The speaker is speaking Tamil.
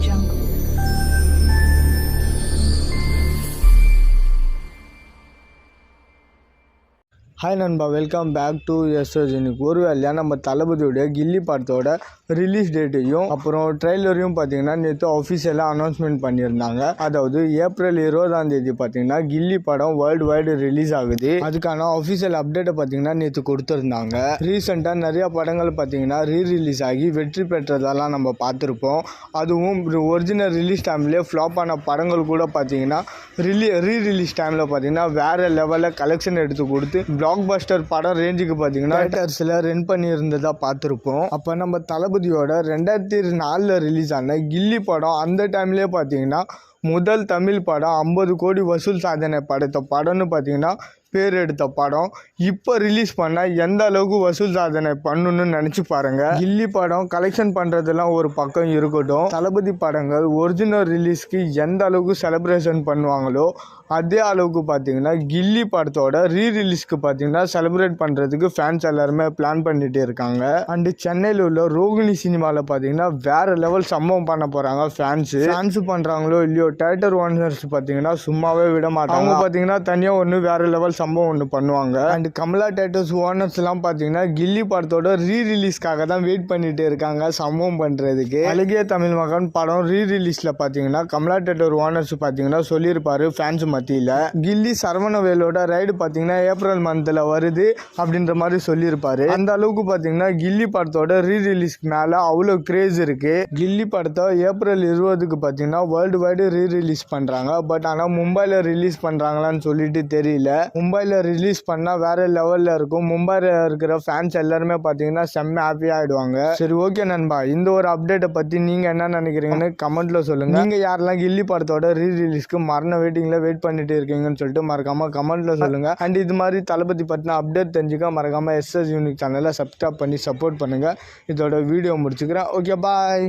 Jungle. ஹாய் நண்பா, வெல்கம் பேக் டு இன்னைக்கு ஒரு வேலையா நம்ம தளபதியோடைய கில்லி படத்தோட ரிலீஸ் டேட்டையும் அப்புறம் ட்ரெய்லரையும் பார்த்தீங்கன்னா நேற்று அஃபிஷியலாக அனௌன்ஸ்மெண்ட் பண்ணியிருந்தாங்க. அதாவது ஏப்ரல் 20 பார்த்தீங்கன்னா கில்லி படம் வேர்ல்டு வைடு ரிலீஸ் ஆகுது. அதுக்கான அஃபிஷியல் அப்டேட்டை பார்த்தீங்கன்னா நேற்று கொடுத்துருந்தாங்க. ரீசெண்டாக நிறைய படங்கள் பார்த்தீங்கன்னா ரீரிலீஸ் ஆகி வெற்றி பெற்றதெல்லாம் நம்ம பார்த்துருப்போம். அதுவும் ஒரிஜினல் ரிலீஸ் டைம்லேயே ஃப்ளாப் ஆன படங்கள் கூட பார்த்தீங்கன்னா ரீரிலீஸ் டைமில் பார்த்தீங்கன்னா வேறு லெவலில் கலெக்ஷன் எடுத்து கொடுத்து பிளாக் பஸ்டர் படம் ரேஞ்சுக்கு பார்த்தீங்கன்னா தேட்டர்ஸில் ரன் பண்ணியிருந்ததா பார்த்துருப்போம். அப்போ நம்ம தளபதியோட 2004 ரிலீஸ் ஆன கில்லி படம் அந்த டைம்லேயே பார்த்தீங்கன்னா முதல் தமிழ் படம் 50 கோடி வசூல் சாதனை படைத்த படம்னு பார்த்தீங்கன்னா பேர் எடுத்த படம். இப்போ ரிலீஸ் பண்ணால் எந்த அளவுக்கு வசூல் சாதனை பண்ணணும்னு நினச்சி பாருங்கள். கில்லி படம் கலெக்ஷன் பண்ணுறதெல்லாம் ஒரு பக்கம் இருக்கட்டும், தளபதி படங்கள் ஒரிஜினல் ரிலீஸ்க்கு எந்த அளவுக்கு செலிப்ரேஷன் பண்ணுவாங்களோ அதே அளவுக்கு பார்த்தீங்கன்னா கில்லி படத்தோட ரீரிலீஸ்க்கு பார்த்தீங்கன்னா செலிப்ரேட் பண்ணுறதுக்கு ஃபேன்ஸ் எல்லாருமே பிளான் பண்ணிகிட்டே இருக்காங்க. அண்டு சென்னையில் உள்ள ரோகிணி சினிமாவில் பார்த்தீங்கன்னா வேறு லெவல் சம்பவம் பண்ண போகிறாங்க. ஃபேன்ஸு பண்ணுறாங்களோ இல்லையோ தேட்டர் ஓனர்ஸ் பார்த்தீங்கன்னா சும்மாவே விட மாட்டாங்க. அவங்க பார்த்தீங்கன்னா தனியாக ஒன்று வேறு லெவல் சம்பவம் ஒன்று பண்ணுவாங்க. அண்ட் கமலா தேட்டர்ஸ் ஓனர்ஸ்லாம் பார்த்தீங்கன்னா கில்லி படத்தோட ரீரிலீஸ்க்காக தான் வெயிட் பண்ணிகிட்டே இருக்காங்க சம்பவம் பண்ணுறதுக்கு. அழகிய தமிழ் மகன் படம் ரீரிலீஸில் பார்த்தீங்கன்னா கமலா தேட்டர் ஓனர்ஸ் பார்த்தீங்கன்னா சொல்லியிருப்பாரு ஃபேன்ஸ் மத்தியில் கில்லி சரவணவேலோட ரைடு பார்த்தீங்கன்னா ஏப்ரல் மந்தில் வருது அப்படின்ற மாதிரி சொல்லியிருப்பாரு. அந்த அளவுக்கு பார்த்தீங்கன்னா கில்லி படத்தோட ரீரிலீஸ்க்கு மேலே அவ்வளோ கிரேஸ் இருக்கு. கில்லி படத்தை ஏப்ரல் 20 பார்த்தீங்கன்னா வேர்ல்டு வைடு ரீரிலீஸ் பண்ணுறாங்க. பட் ஆனால் மும்பையில் ரிலீஸ் பண்ணுறாங்களான்னு சொல்லிட்டு தெரியல. மும்பையில் ரிலீஸ் பண்ணால் வேறு லெவலில் இருக்கும். மும்பையில் இருக்கிற ஃபேன்ஸ் எல்லாருமே பார்த்தீங்கன்னா செம்ம ஹாப்பியாக ஆகிடுவாங்க. சரி, ஓகே நண்பா, இந்த ஒரு அப்டேட்டை பற்றி நீங்கள் என்ன நினைக்கிறீங்கன்னு கமெண்ட்டில் சொல்லுங்கள். நீங்கள் யாரெல்லாம் கில்லி படத்தோட ரீரிலீஸ்க்கு மரண வெயிட்டிங்கில் வெயிட் பண்ணிட்டு இருக்கீங்கன்னு சொல்லிட்டு மறக்காமல் கமெண்ட்டில் சொல்லுங்கள். அண்ட் இது மாதிரி தளபதி பற்றின அப்டேட் தெரிஞ்சுக்க மறக்காமல் யூனிக் சேனலை சப்ஸ்கிரைப் பண்ணி சப்போர்ட் பண்ணுங்கள். இதோட வீடியோ முடிச்சுக்கிறேன். ஓகே, பாய்.